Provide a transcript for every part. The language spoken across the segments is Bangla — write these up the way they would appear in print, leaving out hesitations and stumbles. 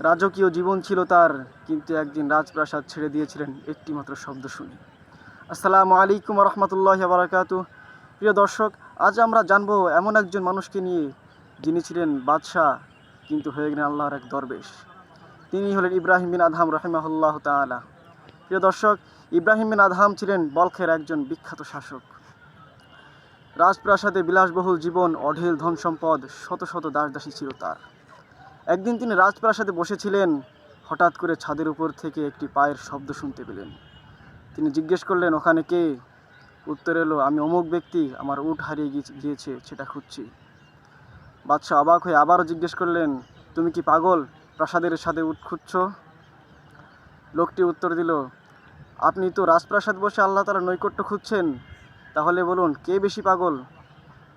রাজকীয় জীবন ছিল তার, কিন্তু একদিন রাজপ্রাসাদ ছেড়ে দিয়েছিলেন একটিমাত্র শব্দ শুনে। আসসালামু আলাইকুম রহমতুল্লাহি ওয়া বারাকাতুহু। প্রিয় দর্শক, আজ আমরা জানবো এমন একজন মানুষকে নিয়ে, যিনি ছিলেন বাদশাহ কিন্তু হয়ে গেলেন আল্লাহর এক দরবেশ। তিনি হলেন ইব্রাহিম বিন আদহাম রাহিমাহুল্লাহ তাআলা। প্রিয় দর্শক, ইব্রাহিম বিন আদহাম ছিলেন বলখের একজন বিখ্যাত শাসক। রাজপ্রাসাদে বিলাসবহুল জীবন, অঢেল ধন সম্পদ, শত শত দাসদাসী ছিল তার। একদিন তিনি রাজপ্রাসাদে বসেছিলেন, হঠাৎ করে ছাদের উপর থেকে একটি পায়ের শব্দ শুনতে পেলেন। তিনি জিজ্ঞেস করলেন, ওখানে কে? উত্তর এলো, আমি অমুক ব্যক্তি, আমার উট হারিয়ে গিয়েছে, সেটা খুঁজছি। বাদশাহ অবাক হয়ে আবারও জিজ্ঞেস করলেন, তুমি কি পাগল, প্রাসাদের সাথে উট খুঁজছ? লোকটি উত্তর দিল, আপনি তো রাজপ্রাসাদ বসে আল্লাহ তাআলার নৈকট্য খুঁজছেন, তাহলে বলুন কে বেশি পাগল?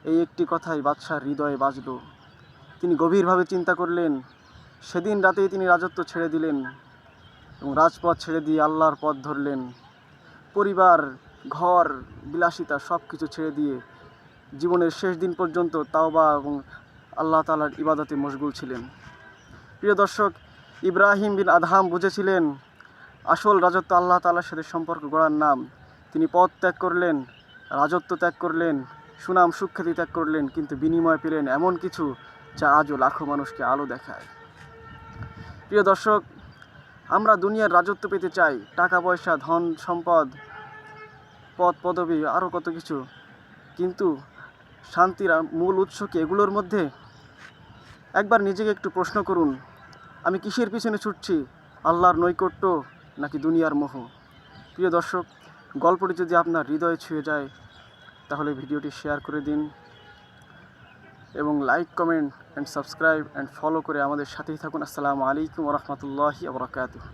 এই একটি কথাই বাদশার হৃদয়ে বাজল। তিনি গভীরভাবে চিন্তা করলেন। সেদিন রাতেই তিনি রাজত্ব ছেড়ে দিলেন এবং রাজপথ ছেড়ে দিয়ে আল্লাহর পথ ধরলেন। পরিবার, ঘর, বিলাসিতা সব কিছু ছেড়ে দিয়ে জীবনের শেষ দিন পর্যন্ত তাওবা এবং আল্লাহ তাআলার ইবাদতে মশগুল ছিলেন। প্রিয় দর্শক, ইব্রাহিম বিন আদহাম বুঝেছিলেন আসল রাজত্ব আল্লাহ তাআলার সাথে সম্পর্ক গড়ার নাম। তিনি পদ ত্যাগ করলেন, রাজত্ব ত্যাগ করলেন, সুনাম সুখ্যাতি ত্যাগ করলেন, কিন্তু বিনিময় পেলেন এমন কিছু যা আজও লাখো মানুষকে আলো দেখায়। প্রিয় দর্শক, আমরা দুনিয়ার রাজত্ব পেতে চাই, টাকা পয়সা, ধন সম্পদ, পদ পদবি, আরও কত কিছু, কিন্তু শান্তির মূল উৎস কি এগুলোর মধ্যে? একবার নিজেকে একটু প্রশ্ন করুন, আমি কিসের পিছনে ছুটছি, আল্লাহর নৈকট্য নাকি দুনিয়ার মোহ? প্রিয় দর্শক, গল্পটি যদি আপনার হৃদয়ে ছুঁয়ে যায় তাহলে ভিডিওটি শেয়ার করে দিন এবং like, comment and subscribe and follow করে আমাদের সাথেই থাকুন। আসসালামু আলাইকুম ওয়া রাহমাতুল্লাহি ওয়া বারাকাতুহু।